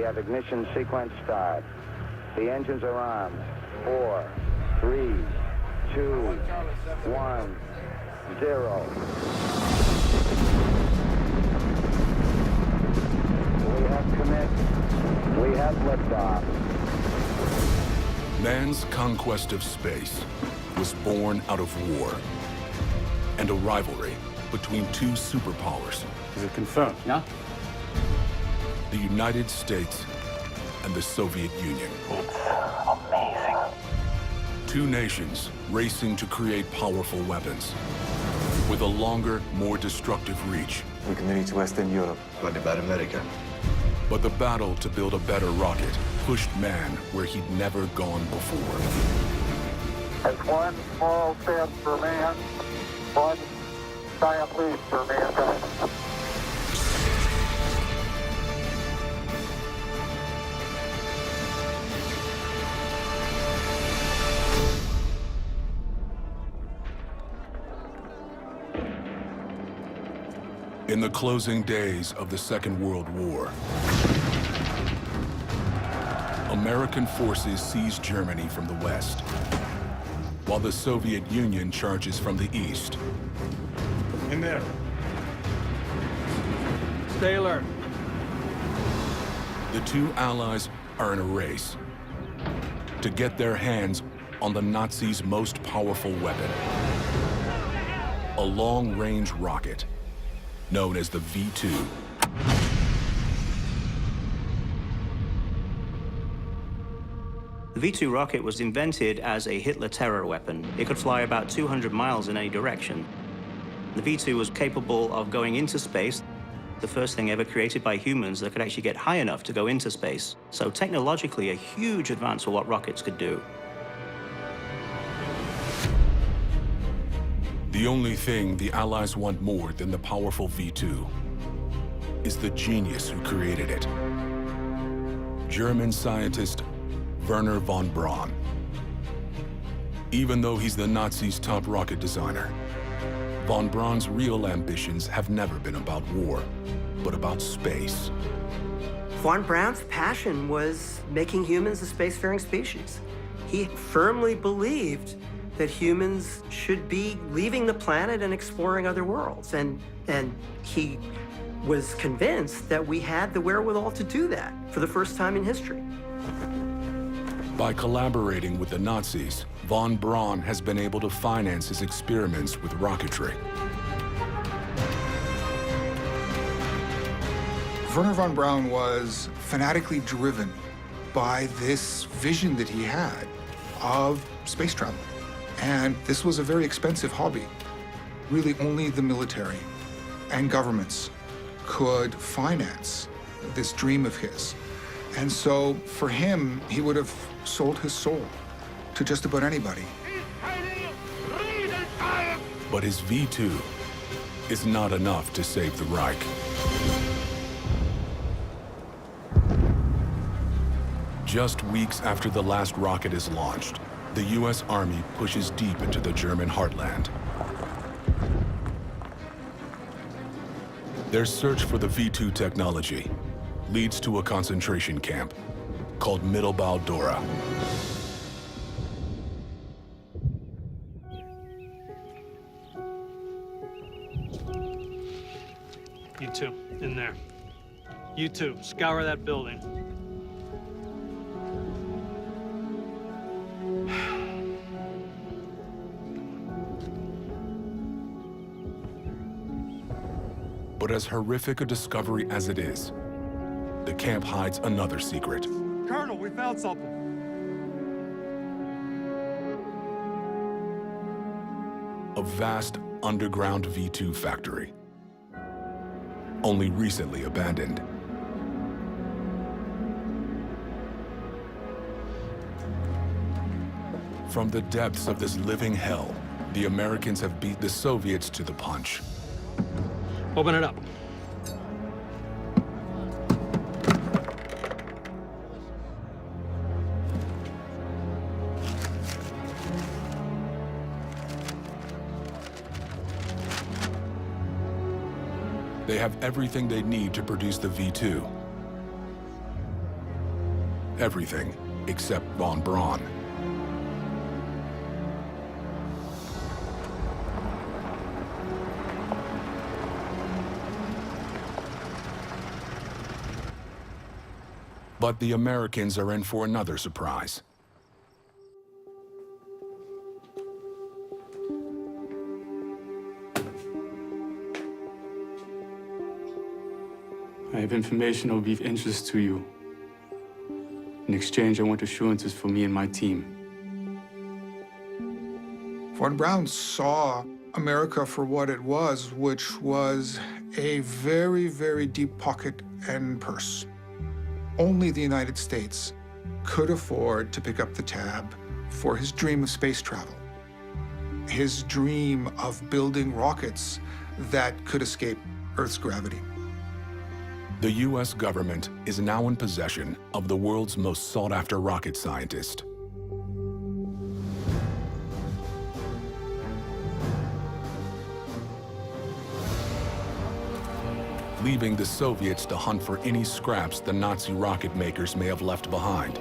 have ignition sequence start. The engines are on. 4, 3, 2, 1, 0. We have commit. We have liftoff. Man's conquest of space was born out of war and a rivalry between two superpowers. Is it confirmed? Yeah? The United States and the Soviet Union. It's amazing. Two nations racing to create powerful weapons with a longer, more destructive reach. We can reach Western Europe. What about America? But the battle to build a better rocket pushed man where he'd never gone before. It's one small step for man, one giant leap for mankind. In the closing days of the Second World War, American forces seize Germany from the west, while the Soviet Union charges from the east. In there. Stay alert. The two allies are in a race to get their hands on the Nazis' most powerful weapon, a long-range rocket known as the V-2. The V-2 rocket was invented as a Hitler terror weapon. It could fly about 200 miles in any direction. The V-2 was capable of going into space, the first thing ever created by humans that could actually get high enough to go into space. So technologically, a huge advance for what rockets could do. The only thing the Allies want more than the powerful V-2 is the genius who created it. German scientist Wernher von Braun. Even though he's the Nazis' top rocket designer, von Braun's real ambitions have never been about war, but about space. Von Braun's passion was making humans a spacefaring species. He firmly believed that humans should be leaving the planet and exploring other worlds. And he was convinced that we had the wherewithal to do that for the first time in history. By collaborating with the Nazis, von Braun has been able to finance his experiments with rocketry. Wernher von Braun was fanatically driven by this vision that he had of space travel. And this was a very expensive hobby. Really, only the military and governments could finance this dream of his. And so for him, he would have sold his soul to just about anybody. But his V-2 is not enough to save the Reich. Just weeks after the last rocket is launched, the U.S. Army pushes deep into the German heartland. Their search for the V-2 technology leads to a concentration camp called Mittelbau Dora. You two, in there. You two, scour that building. But as horrific a discovery as it is, the camp hides another secret. Colonel, we found something. A vast underground V-2 factory, only recently abandoned. From the depths of this living hell, the Americans have beat the Soviets to the punch. Open it up. They have everything they need to produce the V-2. everything except von Braun. But the Americans are in for another surprise. I have information of interest to you. In exchange, I want assurances for me and my team. Von Braun saw America for what it was, which was a very, very deep pocket and purse. Only the United States could afford to pick up the tab for his dream of space travel, his dream of building rockets that could escape Earth's gravity. The U.S. government is now in possession of the world's most sought-after rocket scientist. Leaving the Soviets to hunt for any scraps the Nazi rocket makers may have left behind.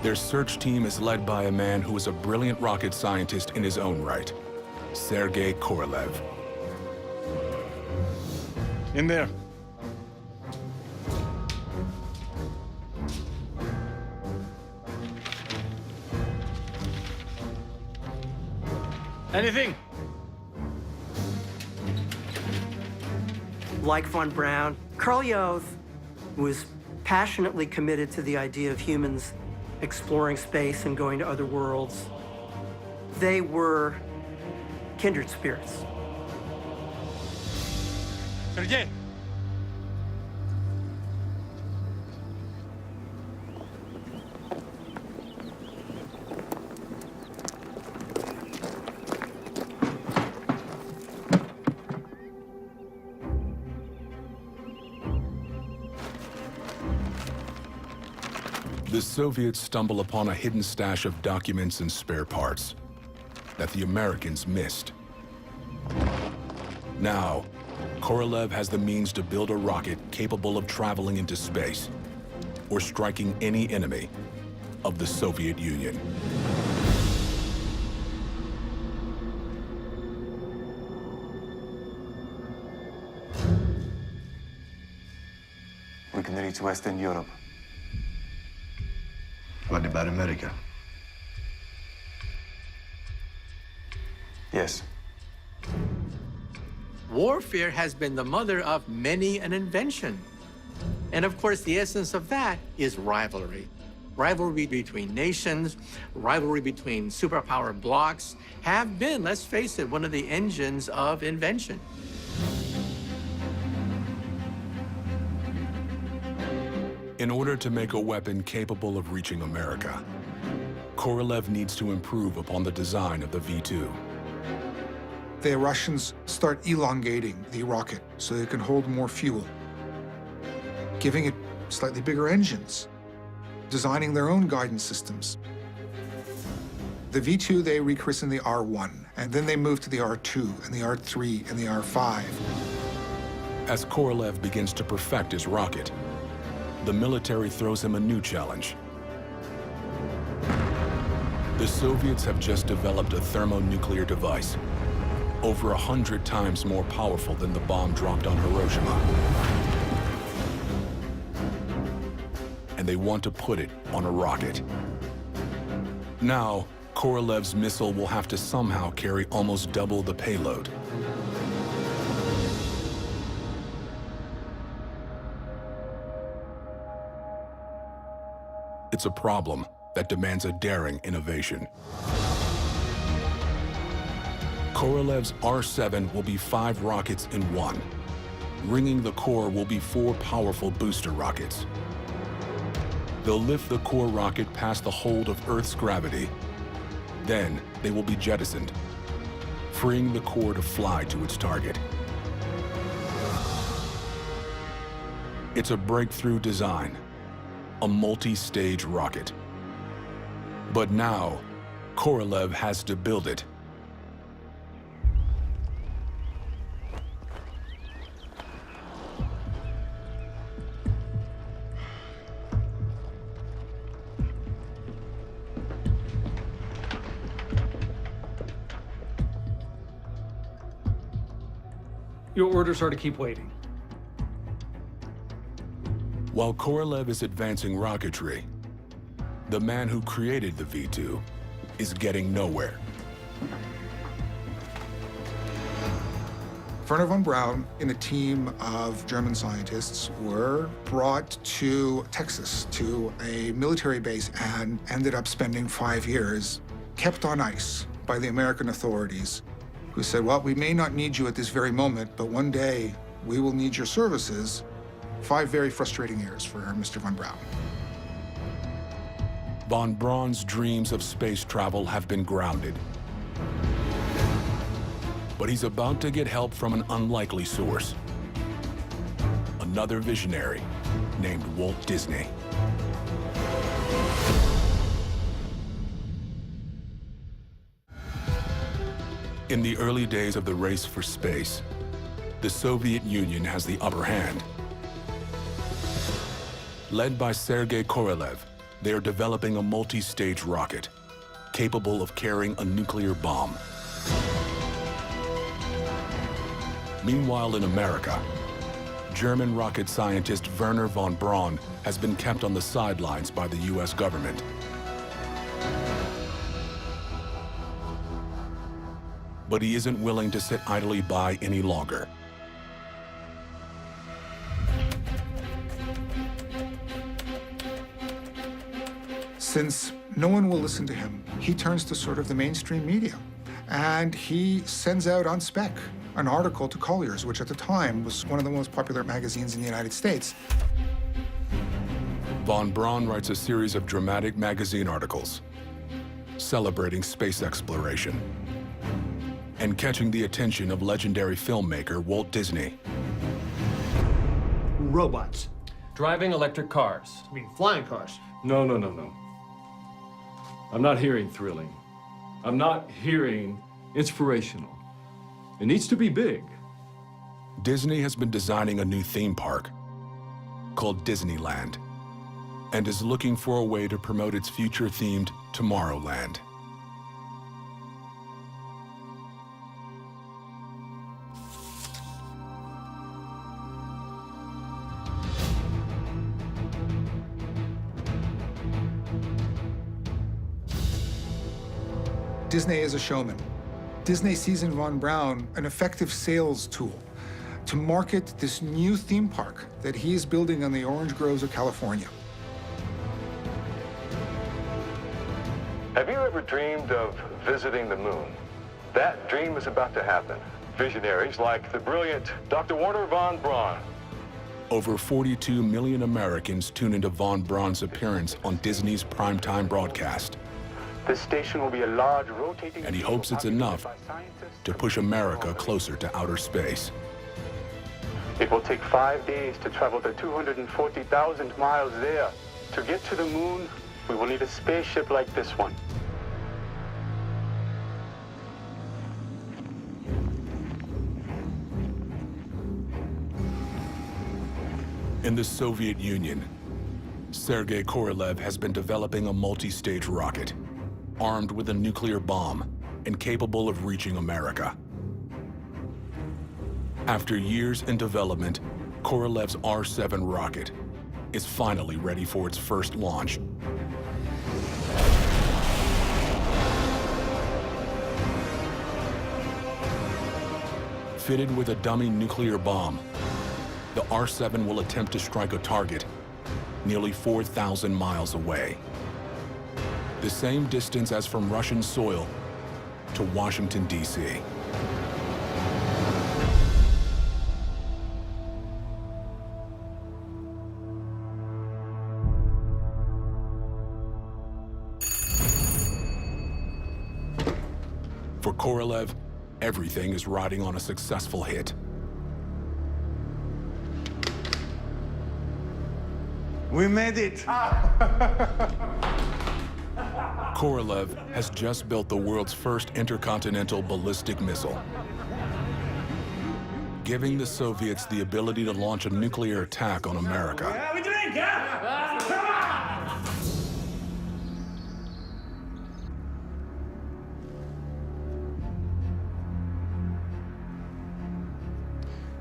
Their search team is led by a man who is a brilliant rocket scientist in his own right, Sergei Korolev. In there. Anything? Like von Braun, Korolev was passionately committed to the idea of humans exploring space and going to other worlds. They were kindred spirits. Sergei! The Soviets stumble upon a hidden stash of documents and spare parts that the Americans missed. Now, Korolev has the means to build a rocket capable of traveling into space or striking any enemy of the Soviet Union. We can reach Western Europe. What about America? Yes. Warfare has been the mother of many an invention. And of course, the essence of that is rivalry. Rivalry between nations, rivalry between superpower blocs have been, let's face it, one of the engines of invention. In order to make a weapon capable of reaching America, Korolev needs to improve upon the design of the V-2. The Russians start elongating the rocket so it can hold more fuel, giving it slightly bigger engines, designing their own guidance systems. The V-2 they rechristen the R1, and then they move to the R2 and the R3 and the R5. As Korolev begins to perfect his rocket, the military throws him a new challenge. The Soviets have just developed a thermonuclear device, over 100 times more powerful than the bomb dropped on Hiroshima. And they want to put it on a rocket. Now, Korolev's missile will have to somehow carry almost double the payload. It's a problem that demands a daring innovation. Korolev's R-7 will be 5 rockets in one. Ringing the core will be 4 powerful booster rockets. They'll lift the core rocket past the hold of Earth's gravity. Then they will be jettisoned, freeing the core to fly to its target. It's a breakthrough design, a multi-stage rocket. But now, Korolev has to build it. Your orders are to keep waiting. While Korolev is advancing rocketry, the man who created the V2 is getting nowhere. Werner von Braun and a team of German scientists were brought to Texas, to a military base, and ended up spending 5 years kept on ice by the American authorities, who said, well, we may not need you at this very moment, but one day we will need your services. 5 very frustrating years for Mr. von Braun. Von Braun's dreams of space travel have been grounded. But he's about to get help from an unlikely source. Another visionary named Walt Disney. In the early days of the race for space, the Soviet Union has the upper hand. Led by Sergei Korolev, they are developing a multi-stage rocket capable of carrying a nuclear bomb. Meanwhile, in America, German rocket scientist Werner von Braun has been kept on the sidelines by the US government. But he isn't willing to sit idly by any longer. Since no one will listen to him, he turns to sort of the mainstream media. And he sends out on spec an article to Collier's, which at the time was one of the most popular magazines in the United States. Von Braun writes a series of dramatic magazine articles celebrating space exploration and catching the attention of legendary filmmaker Walt Disney. Robots. Driving electric cars. I mean, flying cars. No. I'm not hearing thrilling. I'm not hearing inspirational. It needs to be big. Disney has been designing a new theme park called Disneyland and is looking for a way to promote its future-themed Tomorrowland. Disney is a showman. Disney sees in von Braun an effective sales tool to market this new theme park that he is building on the orange groves of California. Have you ever dreamed of visiting the moon? That dream is about to happen. Visionaries like the brilliant Dr. Werner von Braun. Over 42 million Americans tune into von Braun's appearance on Disney's primetime broadcast. This station will be a large rotating... And he hopes it's enough to push America closer to outer space. It will take 5 days to travel the 240,000 miles there. To get to the moon, we will need a spaceship like this one. In the Soviet Union, Sergei Korolev has been developing a multi-stage rocket, armed with a nuclear bomb and capable of reaching America. After years in development, Korolev's R-7 rocket is finally ready for its first launch. Fitted with a dummy nuclear bomb, the R-7 will attempt to strike a target nearly 4,000 miles away. The same distance as from Russian soil to Washington, D.C. For Korolev, everything is riding on a successful hit. We made it! Korolev has just built the world's first intercontinental ballistic missile, giving the Soviets the ability to launch a nuclear attack on America. Yeah, we drink, yeah? Come on!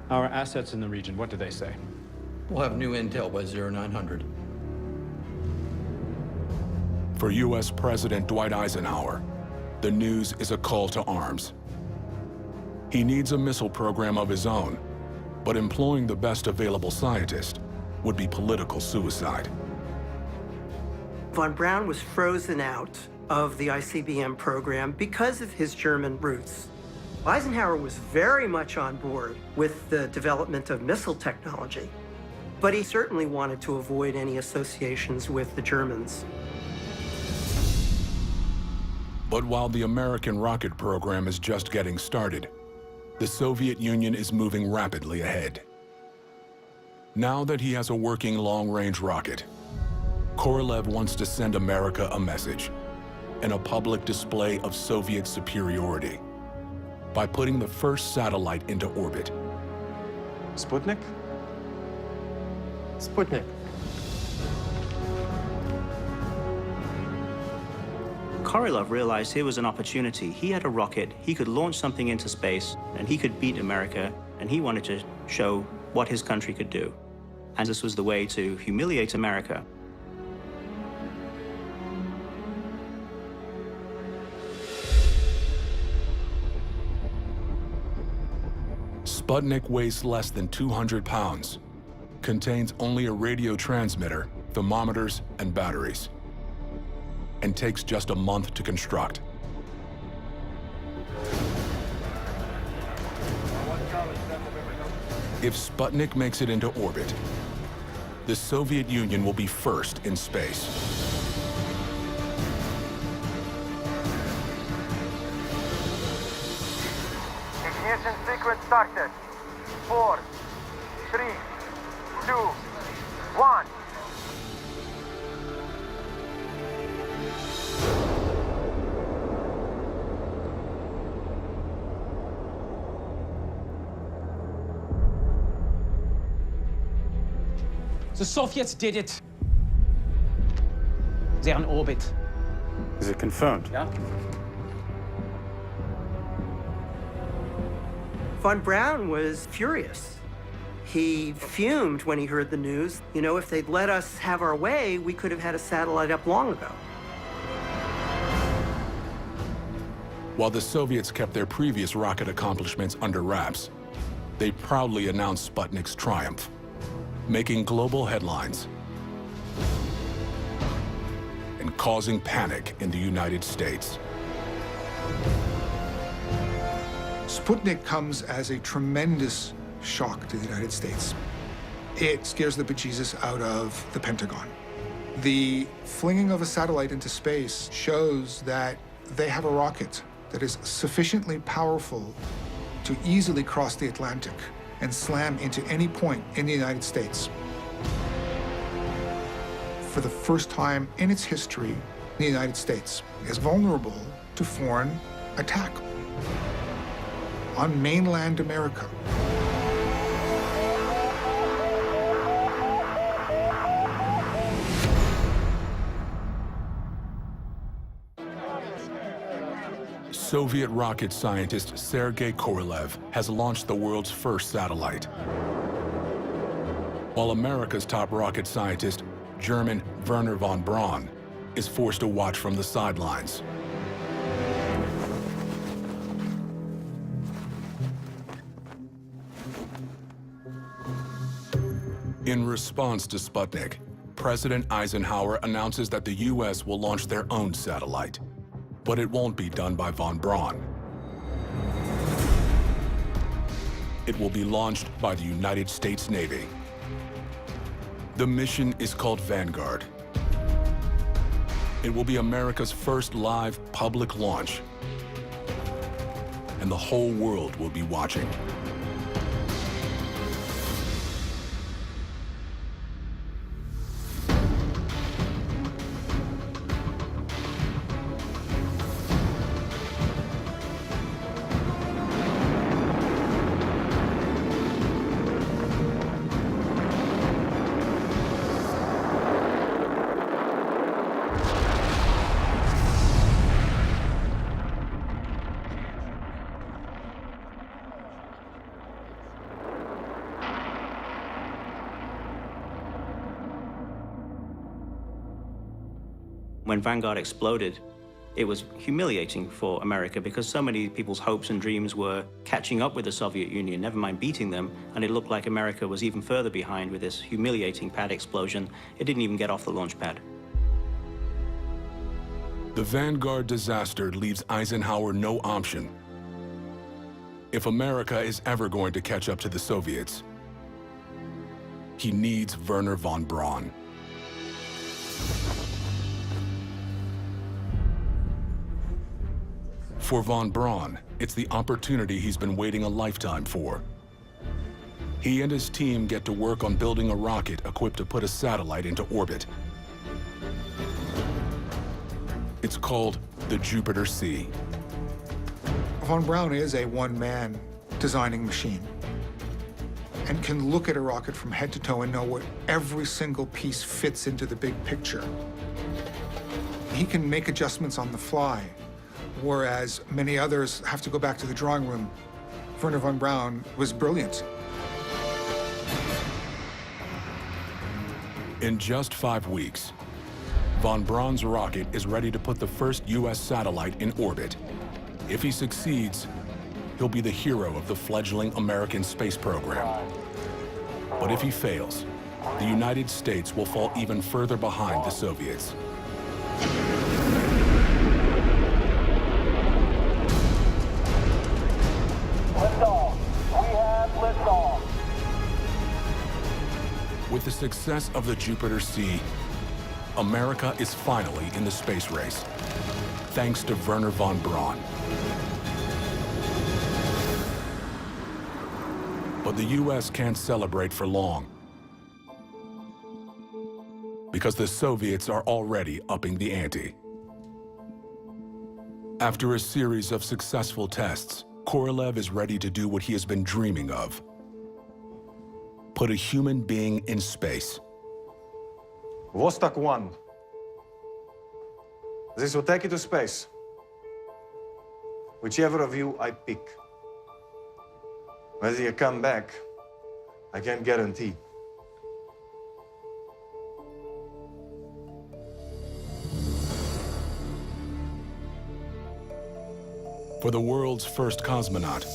Our assets in the region, what do they say? We'll have new intel by 0900. For U.S. President Dwight Eisenhower, the news is a call to arms. He needs a missile program of his own, but employing the best available scientist would be political suicide. Von Braun was frozen out of the ICBM program because of his German roots. Eisenhower was very much on board with the development of missile technology, but he certainly wanted to avoid any associations with the Germans. But while the American rocket program is just getting started, the Soviet Union is moving rapidly ahead. Now that he has a working long-range rocket, Korolev wants to send America a message and a public display of Soviet superiority by putting the first satellite into orbit. Sputnik? Sputnik. Korolev realized here was an opportunity. He had a rocket, he could launch something into space, and he could beat America, and he wanted to show what his country could do. And this was the way to humiliate America. Sputnik weighs less than 200 pounds, contains only a radio transmitter, thermometers, and batteries, and takes just a month to construct. If Sputnik makes it into orbit, the Soviet Union will be first in space. Ignition sequence started. 4, 3, 2, 1. The Soviets did it. They're in orbit. Is it confirmed? Yeah. Von Braun was furious. He fumed when he heard the news. You know, if they'd let us have our way, we could have had a satellite up long ago. While the Soviets kept their previous rocket accomplishments under wraps, they proudly announced Sputnik's triumph, making global headlines and causing panic in the United States. Sputnik comes as a tremendous shock to the United States. It scares the bejesus out of the Pentagon. The flinging of a satellite into space shows that they have a rocket that is sufficiently powerful to easily cross the Atlantic and slam into any point in the United States. For the first time in its history, the United States is vulnerable to foreign attack on mainland America. Soviet rocket scientist Sergei Korolev has launched the world's first satellite, while America's top rocket scientist, German Wernher von Braun, is forced to watch from the sidelines. In response to Sputnik, President Eisenhower announces that the U.S. will launch their own satellite, but it won't be done by von Braun. It will be launched by the United States Navy. The mission is called Vanguard. It will be America's first live public launch, and the whole world will be watching. When Vanguard exploded, it was humiliating for America because so many people's hopes and dreams were catching up with the Soviet Union, never mind beating them, and it looked like America was even further behind with this humiliating pad explosion. It didn't even get off the launch pad. The Vanguard disaster leaves Eisenhower no option. If America is ever going to catch up to the Soviets, he needs Wernher von Braun. For von Braun, it's the opportunity he's been waiting a lifetime for. He and his team get to work on building a rocket equipped to put a satellite into orbit. It's called the Jupiter C. Von Braun is a one-man designing machine and can look at a rocket from head to toe and know what every single piece fits into the big picture. He can make adjustments on the fly, whereas many others have to go back to the drawing room. Wernher von Braun was brilliant. In just 5 weeks, von Braun's rocket is ready to put the first U.S. satellite in orbit. If he succeeds, he'll be the hero of the fledgling American space program. But if he fails, the United States will fall even further behind the Soviets. Liftoff. We have liftoff. With the success of the Jupiter C, America is finally in the space race, thanks to Wernher von Braun. But the U.S. can't celebrate for long, because the Soviets are already upping the ante. After a series of successful tests, Korolev is ready to do what he has been dreaming of: put a human being in space. Vostok 1. This will take you to space. Whichever of you I pick. Whether you come back, I can't guarantee. For the world's first cosmonaut,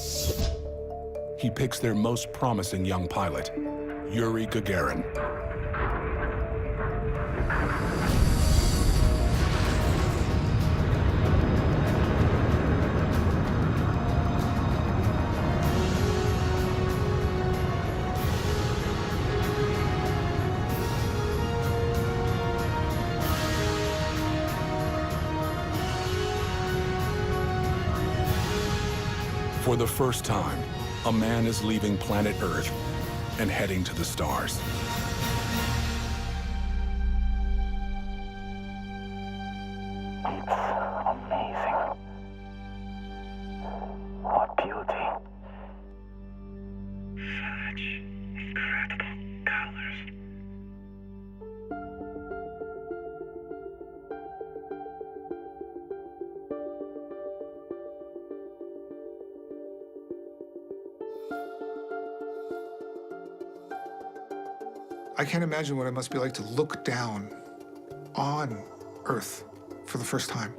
he picks their most promising young pilot, Yuri Gagarin. For the first time, a man is leaving planet Earth and heading to the stars. Amazing. What beauty. Such incredible colors. I can't imagine what it must be like to look down on Earth for the first time.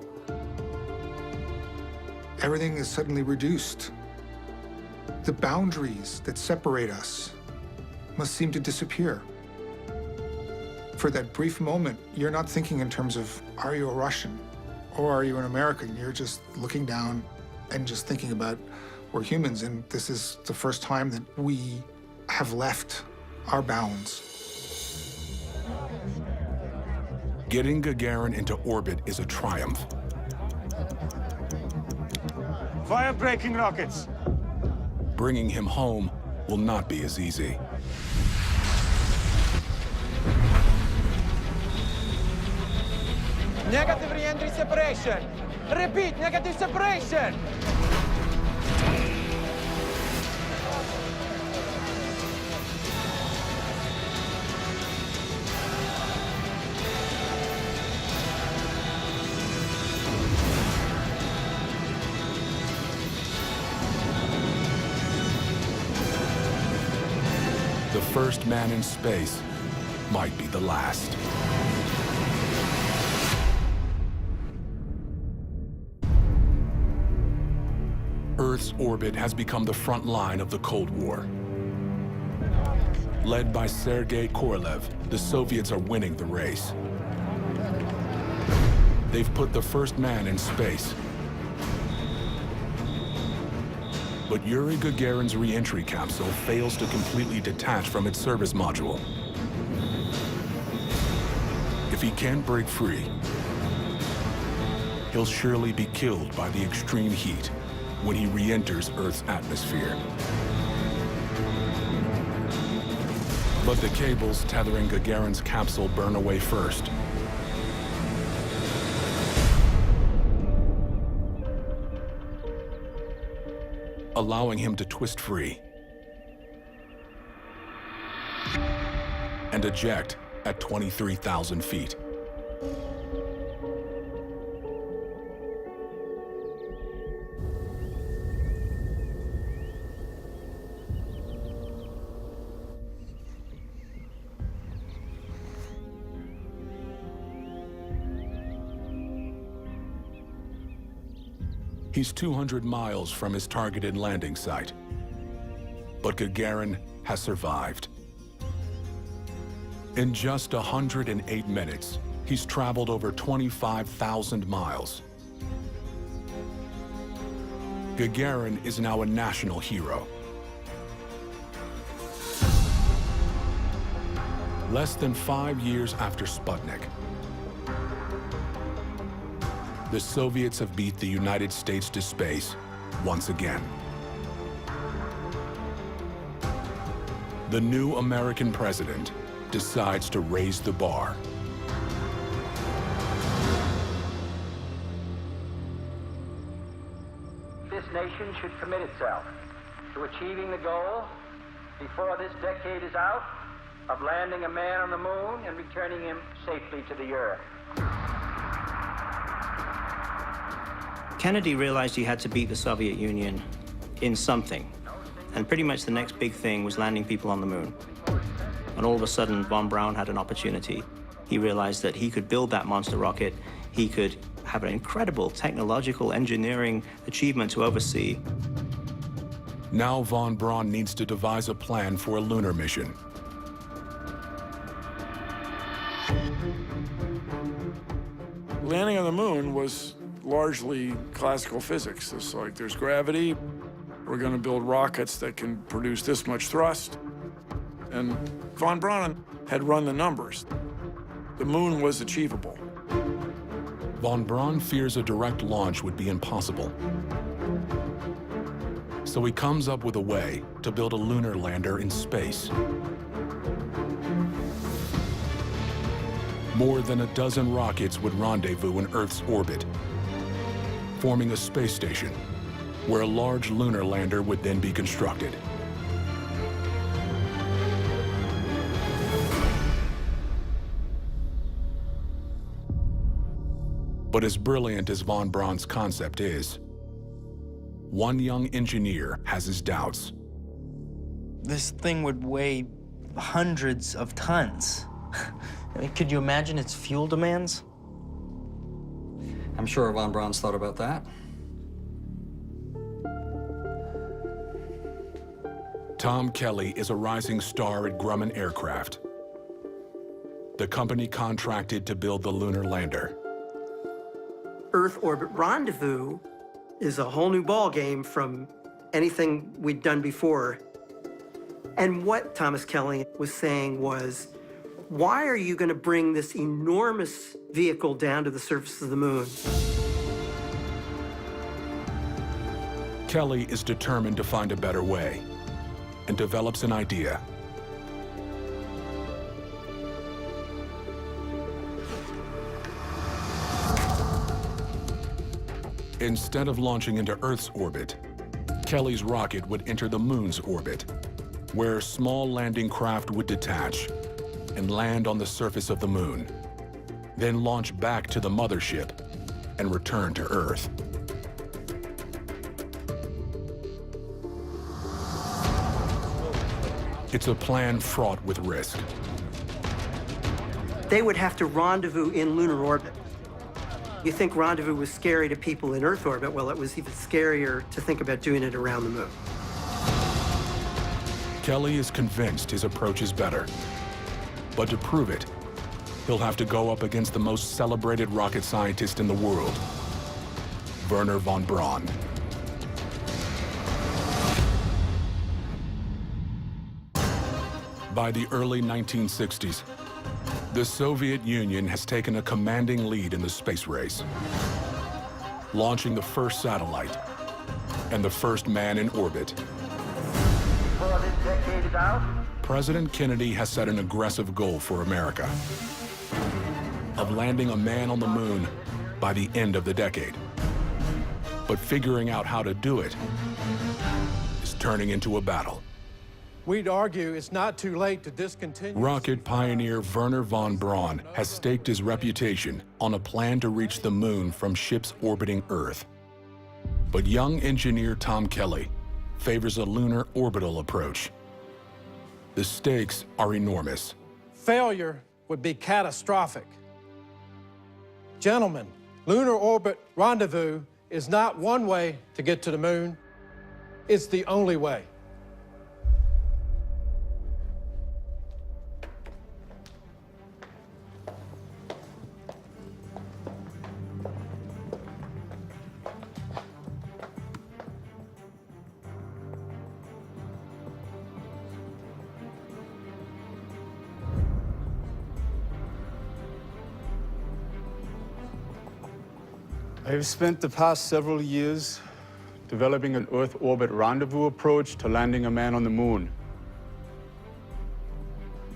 Everything is suddenly reduced. The boundaries that separate us must seem to disappear. For that brief moment, you're not thinking in terms of, are you a Russian or are you an American? You're just looking down and just thinking about, we're humans, and this is the first time that we have left our bounds. Getting Gagarin into orbit is a triumph. Fire braking rockets. Bringing him home will not be as easy. Negative re-entry separation. Repeat, negative separation. The first man in space might be the last. Earth's orbit has become the front line of the Cold War. Led by Sergei Korolev, the Soviets are winning the race. They've put the first man in space. But Yuri Gagarin's re-entry capsule fails to completely detach from its service module. If he can't break free, he'll surely be killed by the extreme heat when he re-enters Earth's atmosphere. But the cables tethering Gagarin's capsule burn away first. Allowing him to twist free and eject at 23,000 feet. He's 200 miles from his targeted landing site. But Gagarin has survived. In just 108 minutes, he's traveled over 25,000 miles. Gagarin is now a national hero. Less than 5 years after Sputnik, the Soviets have beat the United States to space once again. The new American president decides to raise the bar. This nation should commit itself to achieving the goal before this decade is out of landing a man on the moon and returning him safely to the Earth. Kennedy realized he had to beat the Soviet Union in something. And pretty much the next big thing was landing people on the moon. And all of a sudden, von Braun had an opportunity. He realized that he could build that monster rocket. He could have an incredible technological engineering achievement to oversee. Now von Braun needs to devise a plan for a lunar mission. Landing on the moon was largely classical physics. It's like there's gravity, we're going to build rockets that can produce this much thrust. And von Braun had run the numbers. The moon was achievable. Von Braun fears a direct launch would be impossible. So he comes up with a way to build a lunar lander in space. More than a dozen rockets would rendezvous in Earth's orbit, forming a space station where a large lunar lander would then be constructed. But as brilliant as von Braun's concept is, one young engineer has his doubts. This thing would weigh hundreds of tons. I mean, could you imagine its fuel demands? I'm sure von Braun's thought about that. Tom Kelly is a rising star at Grumman Aircraft, the company contracted to build the lunar lander. Earth orbit rendezvous is a whole new ballgame from anything we'd done before. And what Thomas Kelly was saying was, why are you going to bring this enormous vehicle down to the surface of the moon? Kelly is determined to find a better way and develops an idea. Instead of launching into Earth's orbit, Kelly's rocket would enter the moon's orbit, where small landing craft would detach and land on the surface of the moon, then launch back to the mothership and return to Earth. It's a plan fraught with risk. They would have to rendezvous in lunar orbit. You think Rendezvous was scary to people in Earth orbit? Well, it was even scarier to think about doing it around the moon. Kelly is convinced his approach is better. But to prove it, he'll have to go up against the most celebrated rocket scientist in the world, Wernher von Braun. By the early 1960s, the Soviet Union has taken a commanding lead in the space race, launching the first satellite and the first man in orbit. Before this decade is out, President Kennedy has set an aggressive goal for America of landing a man on the moon by the end of the decade. But figuring out how to do it is turning into a battle. We'd argue it's not too late to discontinue. Rocket pioneer Wernher von Braun has staked his reputation on a plan to reach the moon from ships orbiting Earth. But young engineer Tom Kelly favors a lunar orbital approach. The stakes are enormous. Failure would be catastrophic. Gentlemen, lunar orbit rendezvous is not one way to get to the moon. It's the only way. I've spent the past several years developing an Earth orbit rendezvous approach to landing a man on the moon.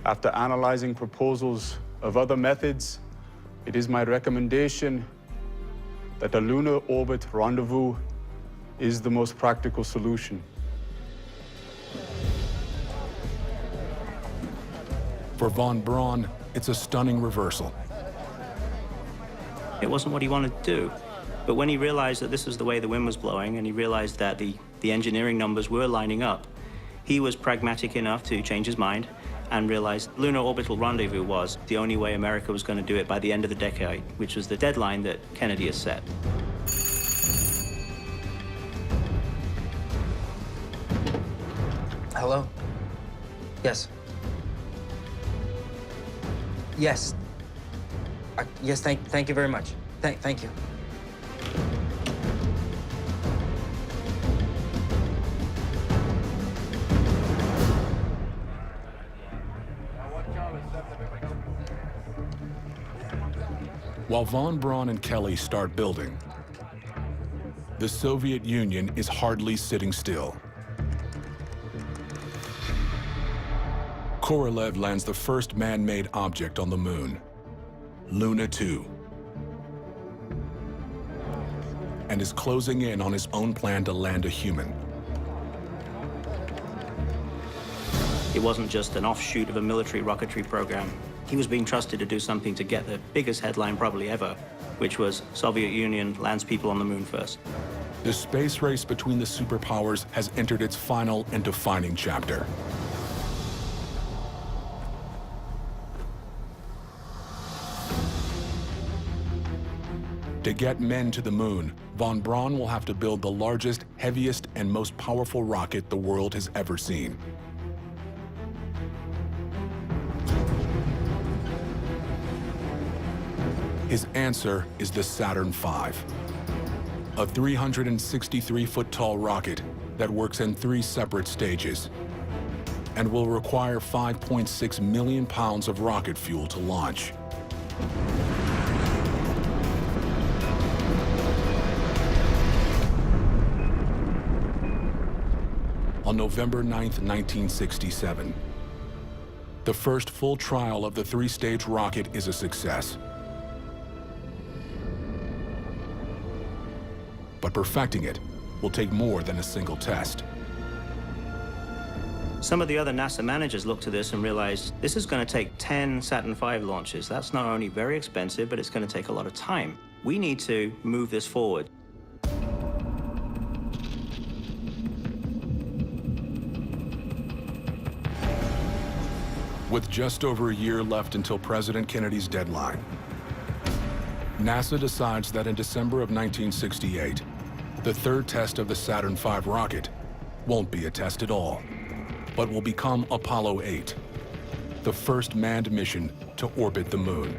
After analyzing proposals of other methods, it is my recommendation that the lunar orbit rendezvous is the most practical solution. For von Braun, it's a stunning reversal. It wasn't what he wanted to do. But when he realized that this was the way the wind was blowing, and he realized that the engineering numbers were lining up, he was pragmatic enough to change his mind and realized lunar orbital rendezvous was the only way America was going to do it by the end of the decade, which was the deadline that Kennedy has set. Hello? Yes. Yes. Yes, thank you very much. Thank you. While von Braun and Kelly start building, the Soviet Union is hardly sitting still. Korolev lands the first man-made object on the moon, Luna 2, and is closing in on his own plan to land a human. It wasn't just an offshoot of a military rocketry program. He was being trusted to do something to get the biggest headline probably ever, which was Soviet Union lands people on the moon first. The space race between the superpowers has entered its final and defining chapter. To get men to the moon, von Braun will have to build the largest, heaviest, and most powerful rocket the world has ever seen. His answer is the Saturn V, a 363-foot-tall rocket that works in 3 separate stages and will require 5.6 million pounds of rocket fuel to launch. On November 9th, 1967, the first full trial of the 3-stage rocket is a success. But perfecting it will take more than a single test. Some of the other NASA managers looked at this and realized this is going to take 10 Saturn V launches. That's not only very expensive, but it's going to take a lot of time. We need to move this forward. With just over a year left until President Kennedy's deadline, NASA decides that in December of 1968, the third test of the Saturn V rocket won't be a test at all, but will become Apollo 8, the first manned mission to orbit the moon.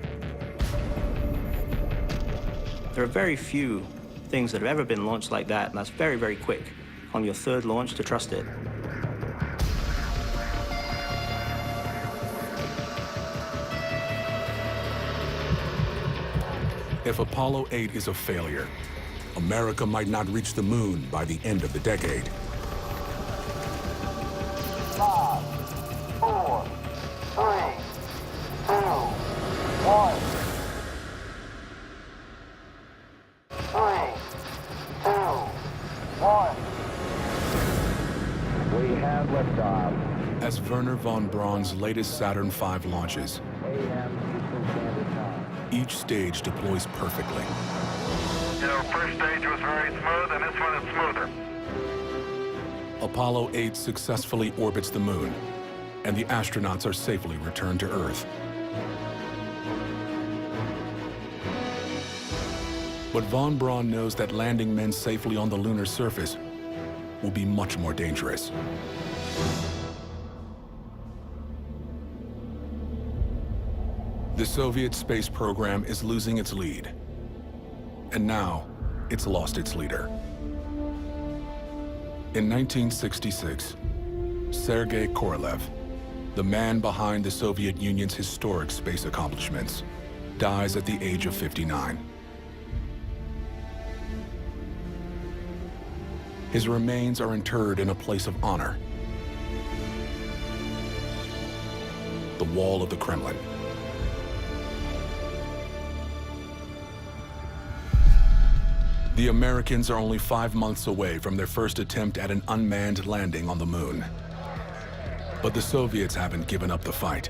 There are very few things that have ever been launched like that, and that's very, very quick on your third launch to trust it. If Apollo 8 is a failure, America might not reach the moon by the end of the decade. 5, 4, 3, 2, 1. 3, 2, 1. We have liftoff. As Wernher von Braun's latest Saturn V launches, each stage deploys perfectly. You know, first stage was very smooth, and this one is smoother. Apollo 8 successfully orbits the moon, and the astronauts are safely returned to Earth. But von Braun knows that landing men safely on the lunar surface will be much more dangerous. The Soviet space program is losing its lead, and now it's lost its leader. In 1966, Sergei Korolev, the man behind the Soviet Union's historic space accomplishments, dies at the age of 59. His remains are interred in a place of honor, the wall of the Kremlin. The Americans are only 5 months away from their first attempt at an unmanned landing on the moon. But the Soviets haven't given up the fight,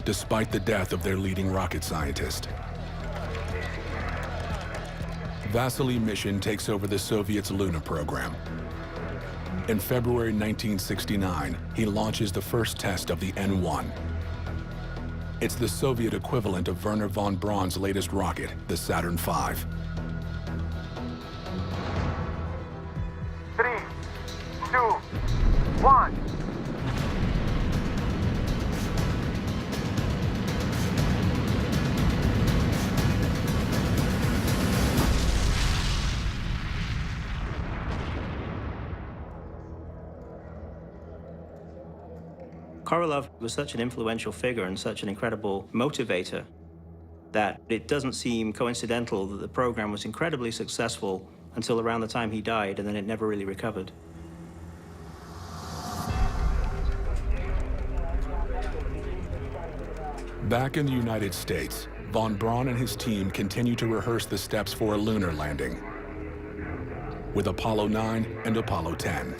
despite the death of their leading rocket scientist. Vasily Mishin takes over the Soviets' Luna program. In February 1969, he launches the first test of the N-1. It's the Soviet equivalent of Wernher von Braun's latest rocket, the Saturn V. 3, 2, 1. Korolev was such an influential figure and such an incredible motivator that it doesn't seem coincidental that the program was incredibly successful until around the time he died, and then it never really recovered. Back in the United States, von Braun and his team continue to rehearse the steps for a lunar landing with Apollo 9 and Apollo 10.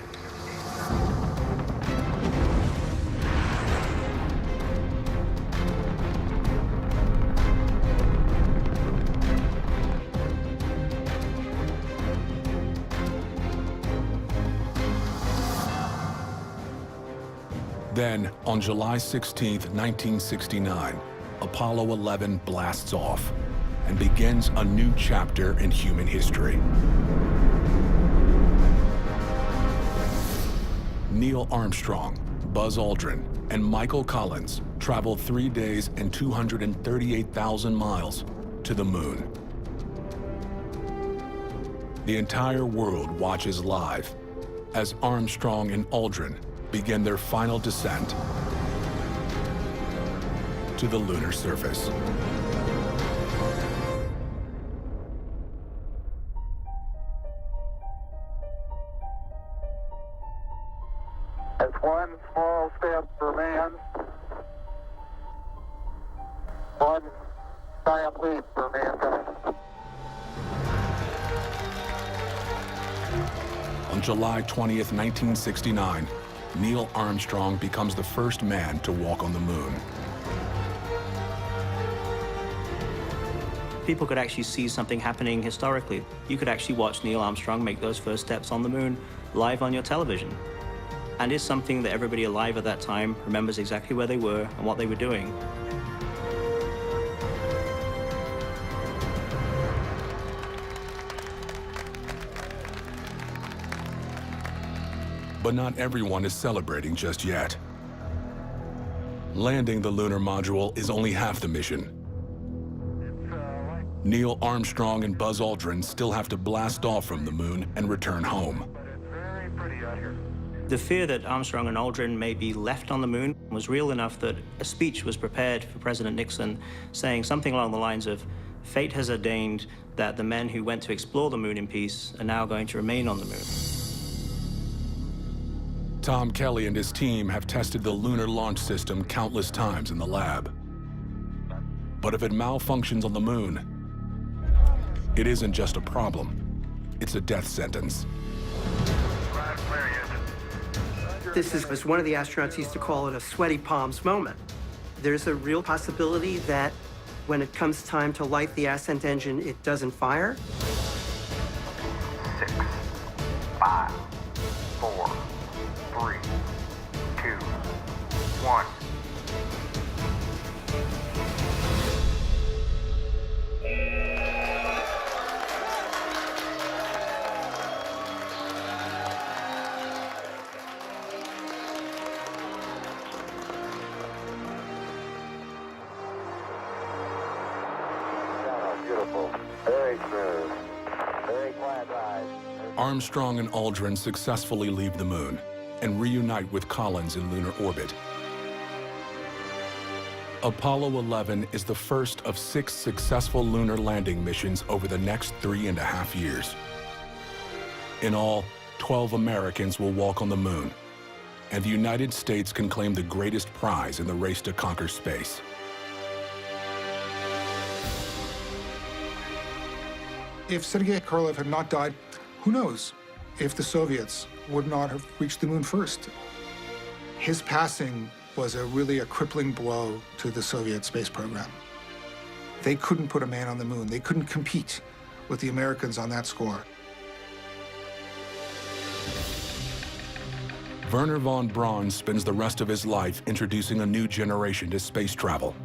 Then, on July 16, 1969, Apollo 11 blasts off and begins a new chapter in human history. Neil Armstrong, Buzz Aldrin, and Michael Collins traveled 3 days and 238,000 miles to the moon. The entire world watches live as Armstrong and Aldrin begin their final descent to the lunar surface. It's one small step for man, one giant leap for mankind. On July 20th, 1969, Neil Armstrong becomes the first man to walk on the moon. People could actually see something happening historically. You could actually watch Neil Armstrong make those first steps on the moon live on your television. And it's something that everybody alive at that time remembers exactly where they were and what they were doing. But not everyone is celebrating just yet. Landing the lunar module is only half the mission. Neil Armstrong and Buzz Aldrin still have to blast off from the moon and return home. The fear that Armstrong and Aldrin may be left on the moon was real enough that a speech was prepared for President Nixon saying something along the lines of, "Fate has ordained that the men who went to explore the moon in peace are now going to remain on the moon." Tom Kelly and his team have tested the lunar launch system countless times in the lab. But if it malfunctions on the moon, it isn't just a problem, it's a death sentence. This is, as one of the astronauts used to call it, a sweaty palms moment. There's a real possibility that when it comes time to light the ascent engine, it doesn't fire. 6, 5, 4, 3, 2, 1. Beautiful. Very smooth. Very quiet ride. Armstrong and Aldrin successfully leave the moon and reunite with Collins in lunar orbit. Apollo 11 is the first of 6 successful lunar landing missions over the next 3.5 years. In all, 12 Americans will walk on the moon, and the United States can claim the greatest prize in the race to conquer space. If Sergei Korolev had not died, who knows if the Soviets would not have reached the moon first. His passing was really a crippling blow to the Soviet space program. They couldn't put a man on the moon. They couldn't compete with the Americans on that score. Wernher von Braun spends the rest of his life introducing a new generation to space travel,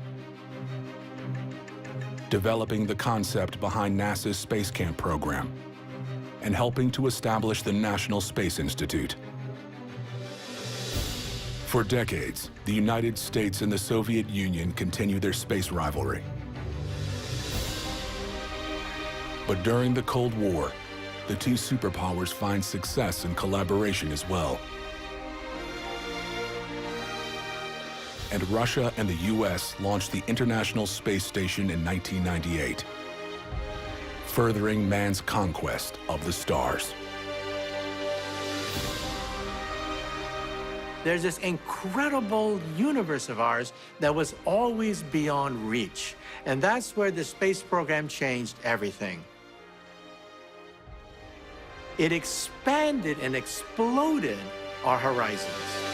developing the concept behind NASA's Space Camp program, and helping to establish the National Space Institute. For decades, the United States and the Soviet Union continue their space rivalry. But during the Cold War, the two superpowers find success in collaboration as well. And Russia and the US launched the International Space Station in 1998, furthering man's conquest of the stars. There's this incredible universe of ours that was always beyond reach. And that's where the space program changed everything. It expanded and exploded our horizons.